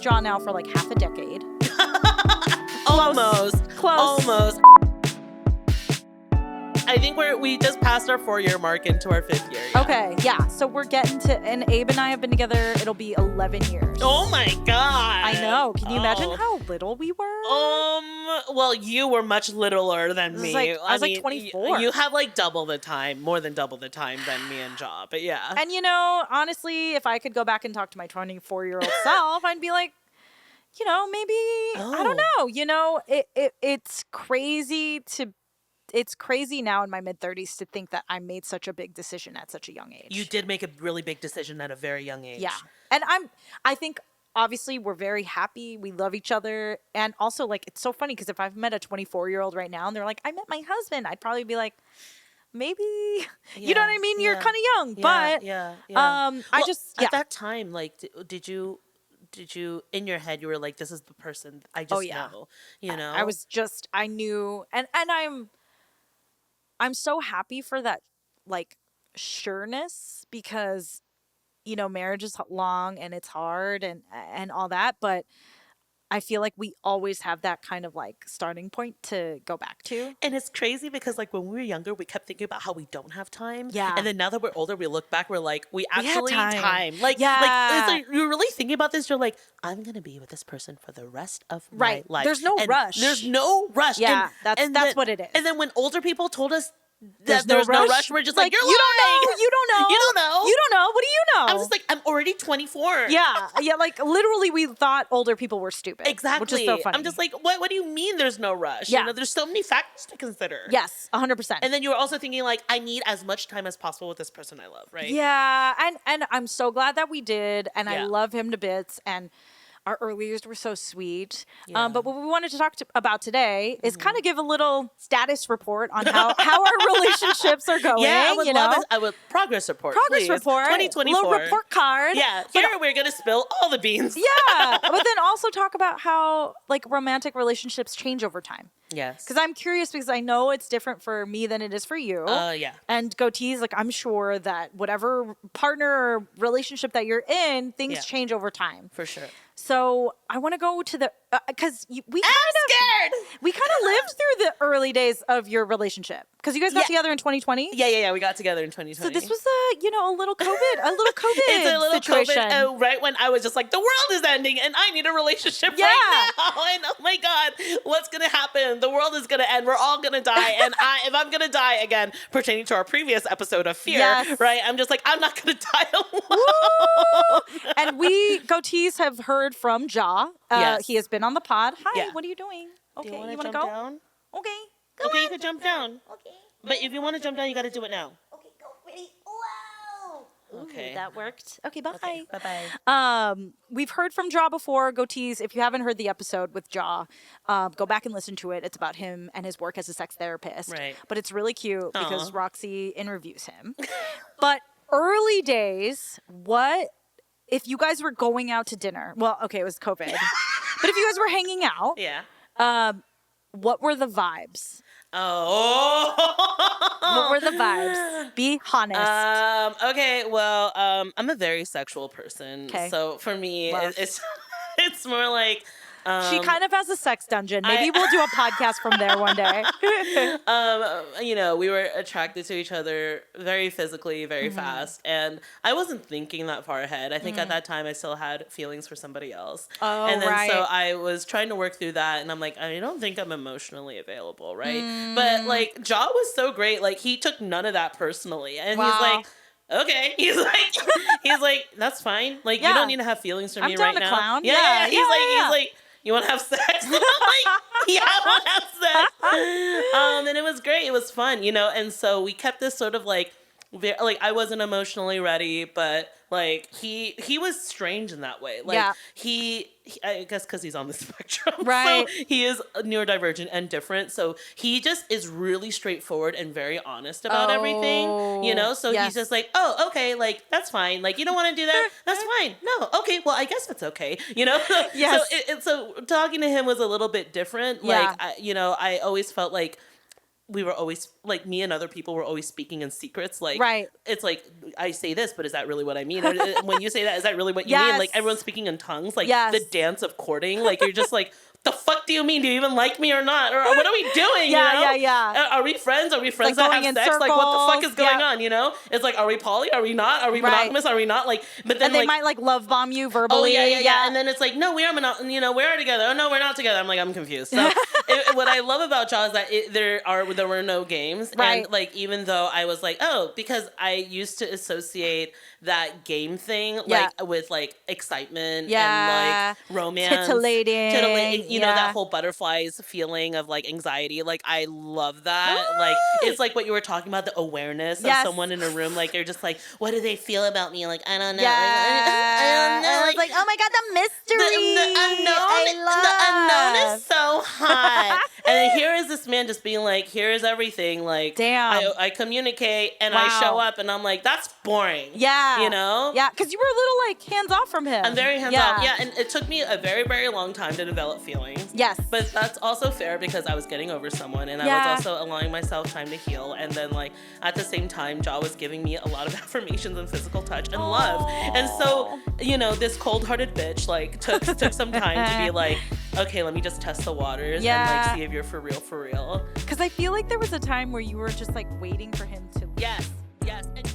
John now for like half a decade. Almost. Close. Almost. I think we just passed our 4-year mark into our 5th year. Yeah. Okay, yeah. So we're getting to, and Abe and I have been together, it'll be 11 years. Oh my God. I know. Can you imagine how little we were? Well, you were much littler than me. I was like 24. You have like double the time, more than double the time than me and Ja. But yeah. And honestly, if I could go back and talk to my 24-year-old self, I'd be like, maybe, I don't know. It's crazy it's crazy now in my mid-30s to think that I made such a big decision at such a young age. You did make a really big decision at a very young age. Yeah. And I think obviously we're very happy. We love each other. And also like, it's so funny because if I've met a 24-year-old right now and they're like, I met my husband, I'd probably be like, maybe, you know what I mean? You're kind of young, but at that time, like, did you in your head, you were like, this is the person I just know, I knew. And I'm so happy for that, like, sureness because, marriage is long and it's hard and all that. But I feel like we always have that kind of like starting point to go back to. And it's crazy because like when we were younger, we kept thinking about how we don't have time. Yeah. And then now that we're older, we look back, we're like, we actually had time. Like, yeah. It's like you're really thinking about this. You're like, I'm going to be with this person for the rest of my life. There's no rush. There's no rush. Yeah. That's what it is. And then when older people told us there's no rush. rush, we're just like, you're you lying. don't know. You don't know. You don't know. You don't know. What do you know? I'm just like, I'm already 24. Yeah. Like literally we thought older people were stupid. Exactly. Which is so funny. I'm just like, what do you mean there's no rush? Yeah. There's so many factors to consider. Yes, 100%. And then you were also thinking like, I need as much time as possible with this person I love, right? Yeah. And I'm so glad that we did. And I love him to bits. And our early years were so sweet. Yeah. But what we wanted to talk about today is kind of give a little status report on how our relationships are going. Yeah, I would progress report. Progress please. report. 2024. Little report card. Yeah. Here we're going to spill all the beans. Yeah. But then also talk about how like romantic relationships change over time. Yes. Because I'm curious because I know it's different for me than it is for you. Yeah. And goatees, like I'm sure that whatever partner or relationship that you're in, things change over time. For sure. So I want to go to the because we kind of lived through the early days of your relationship because you guys got together in 2020. Yeah. We got together in 2020. So this was a little COVID it's a little situation. COVID, right when I was just like the world is ending and I need a relationship right now. And oh my God, what's gonna happen? The world is gonna end. We're all gonna die. And if I'm gonna die again, pertaining to our previous episode of Fear, right? I'm just like I'm not gonna die alone. And we goatees have heard from Ja. Yes. He has been on the pod. Hi, what are you doing? Okay, do you want to jump go? down? Okay. Okay, you can jump down. Okay. But if you want to jump down, you got to do it now. Okay, go. Ready? Wow. Okay. Ooh, that worked. Okay, bye. Okay, bye-bye. We've heard from Ja before, goatees. If you haven't heard the episode with Ja, go back and listen to it. It's about him and his work as a sex therapist. Right. But it's really cute because Roxy interviews him. But early days, if you guys were going out to dinner? Well, okay, it was COVID. But if you guys were hanging out, what were the vibes? What were the vibes? Be honest. Okay, well, I'm a very sexual person. Okay. So for me, it's more like... she kind of has a sex dungeon. Maybe we'll do a podcast from there one day. We were attracted to each other very physically, very fast. And I wasn't thinking that far ahead. I think at that time I still had feelings for somebody else. Oh, and then right. so I was trying to work through that. And I'm like, I don't think I'm emotionally available, right? But like, Ja was so great. Like, he took none of that personally. And he's like... Okay. He's like, that's fine. Like, you don't need to have feelings for me right now. I'm down to clown. Yeah. He's like, you want to have sex? I'm like, yeah, I want to have sex. And it was great. It was fun, and so we kept this sort of like I wasn't emotionally ready, but like he was strange in that way. Like he I guess because he's on the spectrum, right? So he is neurodivergent and different. So he just is really straightforward and very honest about everything, So he's just like, oh, okay, like that's fine. Like you don't want to do that, that's fine. No, okay, well I guess that's okay, Yes. So talking to him was a little bit different. Like I always felt like we were always like, me and other people were always speaking in secrets. Like, Right. it's like, I say this, but is that really what I mean? Or, when you say that, is that really what you mean? Yes. Like, everyone's speaking in tongues. Like, Yes. the dance of courting. Like, you're just like, the fuck do you mean? Do you even like me or not? Or what are we doing? Yeah, you know? yeah. Are we friends? Are we friends Like that going have in sex? Like, what the fuck circles. is going Yeah. on? You know? It's like, are we poly? Are we not? Are we Right. monogamous? Are we not? Like, but then And they like, might like love bomb you verbally. oh yeah. And then it's like, no, we are you know, we are together. Oh no, we're not together. I'm like, I'm confused. So what I love about y'all is that there were no games, Right. and like, even though I was like, oh, because I used to associate that game thing Yeah. like with like excitement Yeah. and like romance, Titillating. you know, Yeah. that whole butterflies feeling of like anxiety. Like, I love that. Like, it's like what you were talking about, the awareness of Yes. someone in a room. Like, they're just like, what do they feel about me? Like, I don't know. Yeah. I don't know. And it's like, oh my God, the mystery. The unknown is so hot. And then here is this man just being like, here is everything. Like, Damn. I communicate and Wow. I show up and I'm like, that's boring. Yeah. You know? Yeah, because you were a little like hands off from him. I'm very hands off. Yeah, and it took me a very, very long time to develop feelings. Yes. But that's also fair because I was getting over someone and Yeah. I was also allowing myself time to heal. And then, like, at the same time, Ja was giving me a lot of affirmations and physical touch and love. And so, you know, this cold-hearted bitch, like, took some time to be like, okay, let me just test the waters and, like, see if you're for real, for real. Because I feel like there was a time where you were just like waiting for him to. Yes. And